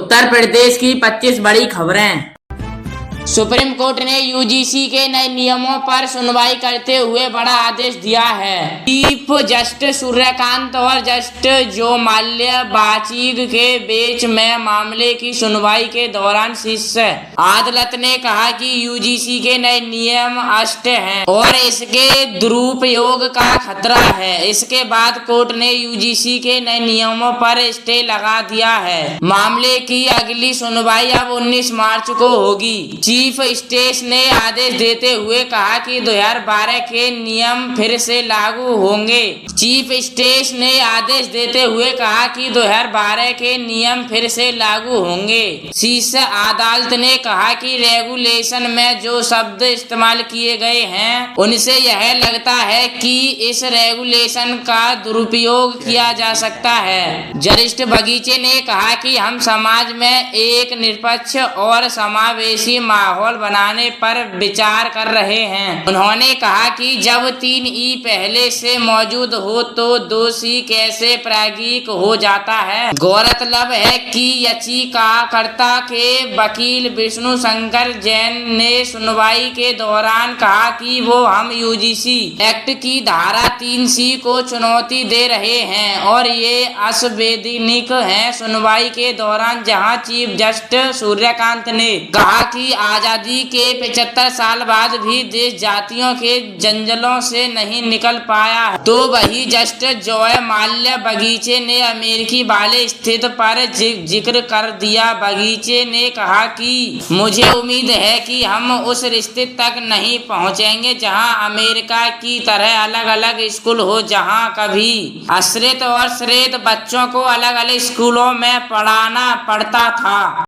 उत्तर प्रदेश की 25 बड़ी खबरें। सुप्रीम कोर्ट ने यूजीसी के नए नियमों पर सुनवाई करते हुए बड़ा आदेश दिया है। चीफ जस्टिस सूर्यकांत और जस्टिस जो माल्या बातचीत के बीच में मामले की सुनवाई के दौरान शीर्ष अदालत ने कहा कि यूजीसी के नए नियम अस्पष्ट हैं और इसके दुरुपयोग का खतरा है। इसके बाद कोर्ट ने यूजीसी के नए नियमों पर स्टे लगा दिया है। मामले की अगली सुनवाई अब 19 मार्च को होगी। चीफ जस्टिस ने आदेश देते हुए कहा कि 2012 के नियम फिर से लागू होंगे। चीफ जस्टिस ने आदेश देते हुए कहा कि 2012 के नियम फिर से लागू होंगे। शीर्ष अदालत ने कहा कि रेगुलेशन में जो शब्द इस्तेमाल किए गए हैं उनसे यह लगता है कि इस रेगुलेशन का दुरुपयोग किया जा सकता है। जस्टिस बगीचे ने कहा कि हम समाज में एक निष्पक्ष और समावेशी माहौल बनाने पर विचार कर रहे हैं। उन्होंने कहा कि जब 3E पहले से मौजूद हो तो दोषी कैसे प्रागिक हो जाता है। गौरतलब है कि याचिकाकर्ता के वकील विष्णु शंकर जैन ने सुनवाई के दौरान कहा कि वो हम यूजीसी एक्ट की धारा 3C को चुनौती दे रहे हैं और ये असंवैधानिक है। सुनवाई के दौरान जहां चीफ जस्टिस सूर्यकांत ने कहा कि आजादी के 75 साल बाद भी देश जातियों के जंजालों से नहीं निकल पाया, तो वही जस्टिस जॉय माल्या बगीचे ने अमेरिकी वाले स्थिति पर जिक्र कर दिया। बगीचे ने कहा कि मुझे उम्मीद है कि हम उस रिश्ते तक नहीं पहुंचेंगे जहां अमेरिका की तरह अलग अलग स्कूल हो, जहां कभी आश्रित और श्रेत बच्चों को अलग अलग स्कूलों में पढ़ाना पड़ता था।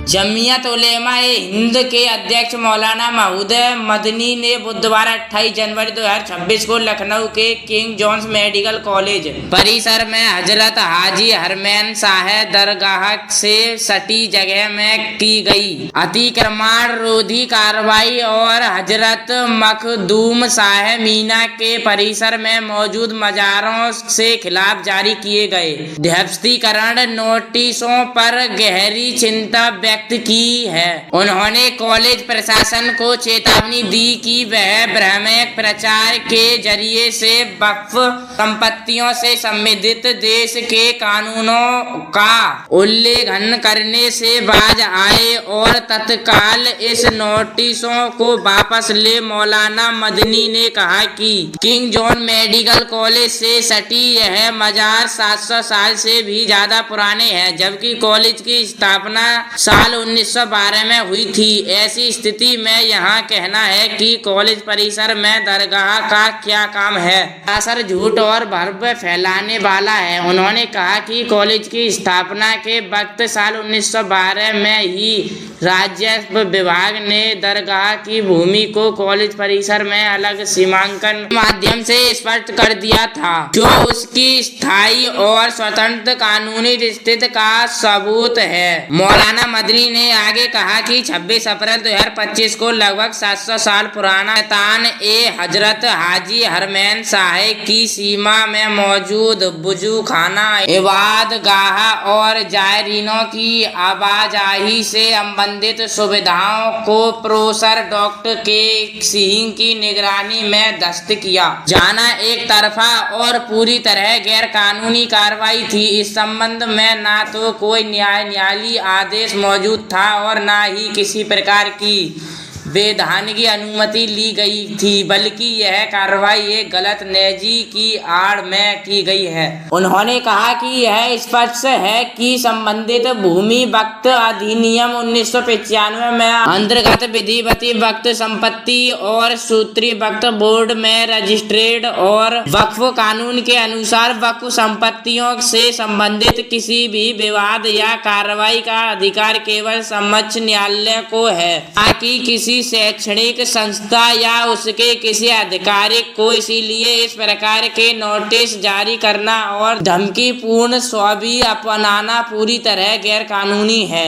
जमीयत उलेमा ए हिंद के अध्यक्ष मौलाना महमूद मदनी ने बुधवार 28 जनवरी 2026 को लखनऊ के किंग जॉन्स मेडिकल कॉलेज परिसर में हजरत हाजी हरमैन शाह दरगाह से सटी जगह में की गई अतिक्रमण रोधी कार्रवाई और हजरत मखदूम शाह मीना के परिसर में मौजूद मजारों से खिलाफ जारी किए गए ध्वस्तीकरण नोटिसों पर गहरी चिंता व्यक्त की है। उन्होंने कॉलेज प्रशासन को चेतावनी दी कि वह भ्रामक प्रचार के जरिए से वक्फ संपत्तियों से संबंधित देश के कानूनों का उल्लंघन करने से बाज आए और तत्काल इस नोटिसों को वापस ले। मौलाना मदनी ने कहा कि किंग जॉन मेडिकल कॉलेज से सटी यह मजार 700 साल से भी ज्यादा पुराने हैं, जबकि कॉलेज की स्थापना साल 1912 में हुई थी। ऐसी स्थिति में यहाँ कहना है कि कॉलेज परिसर में दरगाह का क्या काम है, असर झूठ और भ्रम फैलाने वाला है। उन्होंने कहा कि कॉलेज की स्थापना के वक्त साल 1912 में ही राजस्व विभाग ने दरगाह की भूमि को कॉलेज परिसर में अलग सीमांकन माध्यम से स्पष्ट कर दिया था, जो उसकी स्थायी और स्वतंत्र कानूनी स्थिति का सबूत है। मौलाना मदनी ने आगे कहा कि 26 अप्रैल 2025 को लगभग 700 साल पुराना तान ए हजरत हाजी हरमैन शाह की सीमा में मौजूद वजू खाना, इबादतगाह और जायरीनों की आवाजाही से संबंधित सुविधाओं को प्रोफेसर डॉक्टर के सिंह की निगरानी में ध्वस्त किया जाना एक तरफा और पूरी तरह गैर कानूनी कार्रवाई थी। इस संबंध में न तो कोई न्यायालयी आदेश मौजूद था और न ही किसी प्रकार की वैधानिक अनुमति ली गई थी, बल्कि यह कार्रवाई एक गलत निजी की आड़ में की गई है। उन्होंने कहा कि यह स्पष्ट है कि संबंधित भूमि वक्फ अधिनियम 1995 में अंतर्गत विधिवती वक्फ संपत्ति और सूत्री वक्फ बोर्ड में रजिस्ट्रेड और वक्फ कानून के अनुसार वक्फ संपत्तियों से संबंधित किसी भी विवाद या कार्रवाई का अधिकार केवल सर्वोच्च न्यायालय को है, ताकि किसी शैक्षणिक संस्था या उसके किसी अधिकारिक को इसीलिए इस प्रकार के नोटिस जारी करना और धमकीपूर्ण स्वभी अपनाना पूरी तरह गैर कानूनी है।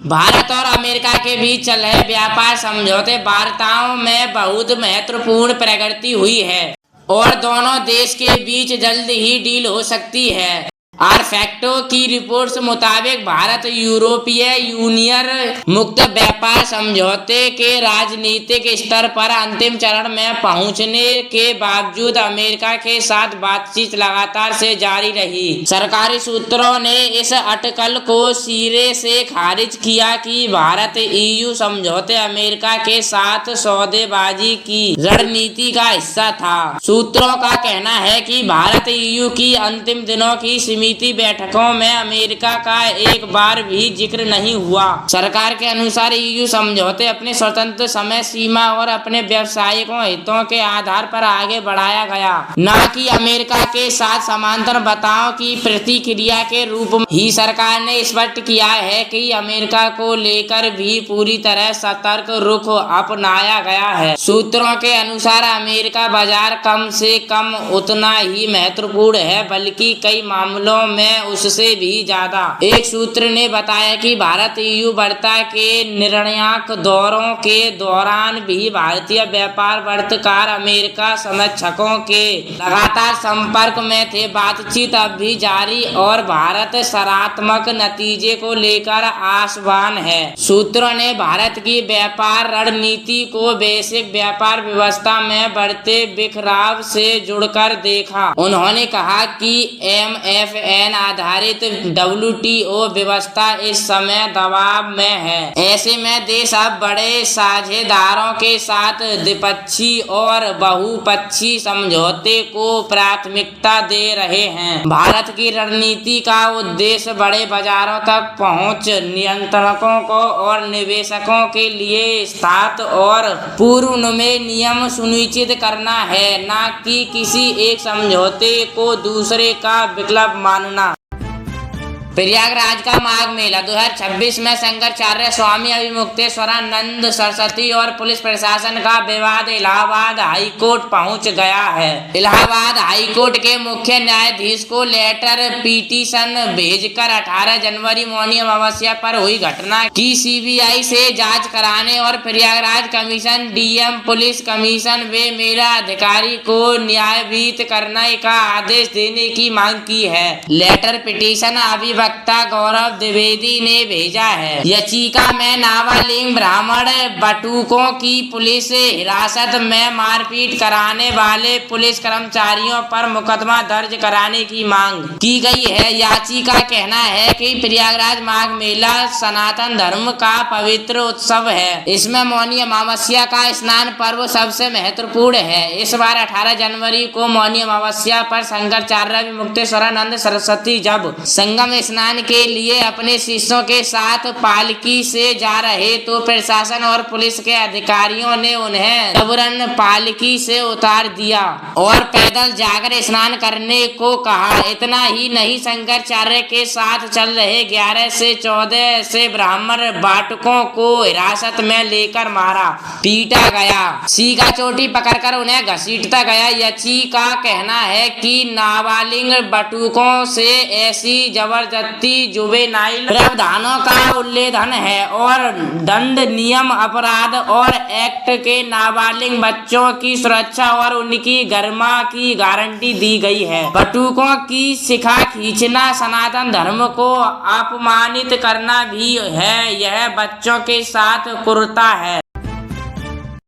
भारत और अमेरिका के बीच चल रहे व्यापार समझौते वार्ताओं में बहुत महत्वपूर्ण प्रगति हुई है और दोनों देश के बीच जल्द ही डील हो सकती है। और फैक्टो की रिपोर्ट के मुताबिक भारत यूरोपीय यूनियन मुक्त व्यापार समझौते के राजनीतिक स्तर पर अंतिम चरण में पहुंचने के बावजूद अमेरिका के साथ बातचीत लगातार से जारी रही। सरकारी सूत्रों ने इस अटकल को सिरे से खारिज किया कि भारत EU समझौते अमेरिका के साथ सौदेबाजी की रणनीति का हिस्सा था। सूत्रों का कहना है कि भारत EU की अंतिम दिनों की समिति बैठकों में अमेरिका का एक बार भी जिक्र नहीं हुआ। सरकार के अनुसार EU समझौते अपने स्वतंत्र समय सीमा और अपने व्यावसायिक हितों के आधार पर आगे बढ़ाया गया, न कि अमेरिका के साथ समांतर बताओ की प्रतिक्रिया के रूप में ही। सरकार ने स्पष्ट किया है कि अमेरिका को लेकर भी पूरी तरह सतर्क रुख अपनाया गया है। सूत्रों के अनुसार अमेरिका बाजार कम से कम उतना ही महत्वपूर्ण है, बल्कि कई मामलों में उससे भी ज्यादा। एक सूत्र ने बताया कि भारत EU वार्ता के निर्णायक दौरों के दौरान भी भारतीय व्यापार वर्तकार अमेरिका समर्थकों के लगातार संपर्क में थे। बातचीत अब भी जारी और भारत सकारात्मक नतीजे को लेकर आशावान है। सूत्रों ने भारत की व्यापार रणनीति को वैश्विक व्यापार व्यवस्था में बढ़ते बिखराव से जुड़कर देखा। उन्होंने कहा कि MFN आधारित WTO व्यवस्था इस समय दबाव में है। ऐसे में देश अब बड़े साझेदारों के साथ द्विपक्षीय और बहुपक्षीय समझौते को प्राथमिकता दे रहे हैं। भारत की रणनीति का उद्देश्य बड़े बाजारों तक पहुंच, नियंत्रकों को और निवेशकों के लिए स्थायी और पूर्वानुमेय नियम सुनिश्चित करना है, न कि किसी एक समझौते को दूसरे का विकल्प मानना। प्रयागराज का माघ मेला 2026 में शंकराचार्य स्वामी अभिमुक्तेश्वरानंद सरस्वती और पुलिस प्रशासन का विवाद इलाहाबाद हाई कोर्ट पहुंच गया है। इलाहाबाद हाई कोर्ट के मुख्य न्यायाधीश को लेटर पिटीशन भेजकर 18 जनवरी मौनी अमावस्या पर हुई घटना की CBI से जांच कराने और Prayagraj commission, DM, police commission व मेला अधिकारी को न्यायविहित करने का आदेश देने की मांग की है। लेटर पिटीशन अभिवक्ता गौरव द्विवेदी ने भेजा है। याचिका में नाबालिग ब्राह्मण बटुकों की पुलिस हिरासत में मारपीट कराने वाले पुलिस कर्मचारियों पर मुकदमा दर्ज कराने की मांग की गई है। याचिका का कहना है कि प्रयागराज माघ मेला सनातन धर्म का पवित्र उत्सव है। इसमें मौनी अमावस्या का स्नान पर्व सबसे महत्वपूर्ण है। इस बार 18 जनवरी को मौनी अमावस्या पर शंकराचार्य अभिमुक्तेश्वरानंद सरस्वती जब संगम स्नान के लिए अपने शिष्यों के साथ पालकी से जा रहे तो प्रशासन और पुलिस के अधिकारियों ने उन्हें जबरन पालकी से उतार दिया और पैदल जाकर स्नान करने को कहा। इतना ही नहीं, शंकराचार्य के साथ चल रहे 11 से 14 से ब्राह्मण बाटकों को हिरासत में लेकर मारा पीटा गया, सीगा चोटी पकड़कर उन्हें घसीटता गया। याचिका का कहना है कि नाबालिग बटुकों से ऐसी जबरदस्ती जुवेनाइल प्रावधानों का उल्लंघन है और दंडनीय अपराध और एक्ट के नाबालिग बच्चों की सुरक्षा और उनकी गरिमा की गारंटी दी गई है। बटुकों की शिखा खींचना सनातन धर्म को अपमानित करना भी है। यह बच्चों के साथ क्रूरता है।